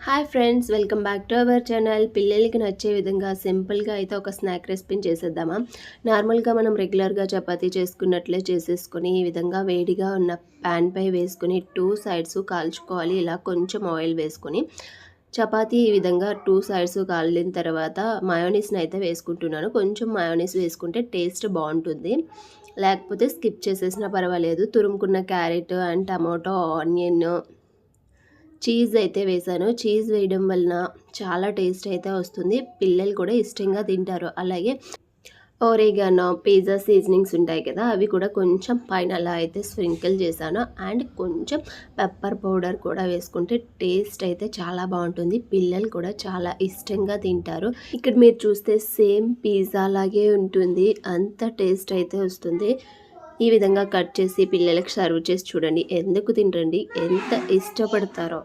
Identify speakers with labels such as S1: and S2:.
S1: Hi friends, welcome back to our channel. పిల్లలకి నచ్చే విధంగా సింపుల్గా అయితే ఒక స్నాక్ రెసిపీని చేసేద్దామా. నార్మల్గా మనం రెగ్యులర్గా చపాతీ చేసుకున్నట్లే చేసేసుకొని ఈ విధంగా వేడిగా ఉన్న ప్యాన్ పై వేసుకొని 2 సైడ్స్ కాల్చుకోవాలి. ఇలా కొంచెం ఆయిల్ వేసుకొని చపాతీ ఈ విధంగా 2 సైడ్స్ కాలిన తర్వాత మయోనీస్ని అయితే వేసుకుంటున్నాను. కొంచెం మయోనీస్ వేసుకుంటే టేస్ట్ బాగుంటుంది, లేకపోతే స్కిప్ చేసేసినా పర్వాలేదు. తురుముకున్న carrot and tomato, onion, cheese అయితే వేసాను. చీజ్ వేయడం వలన చాలా టేస్ట్ అయితే వస్తుంది. పిల్లలు కూడా ఇష్టంగా తింటారు. అలాగే ఓరిగానో, పిజ్జా సీజనింగ్స్ ఉంటాయి కదా, అవి కూడా కొంచెం పైన అలా అయితే స్ప్రింకిల్ చేశాను. అండ్ కొంచెం పెప్పర్ పౌడర్ కూడా వేసుకుంటే టేస్ట్ అయితే చాలా బాగుంటుంది. పిల్లలు కూడా చాలా ఇష్టంగా తింటారు. ఇక్కడ మీరు చూస్తే సేమ్ పిజ్జా లాగే ఉంటుంది, అంత టేస్ట్ అయితే వస్తుంది. ఈ విధంగా కట్ చేసి పిల్లలకు సర్వ్ చేసి చూడండి, ఎందుకు తినరండి, ఎంత ఇష్టపడతారో.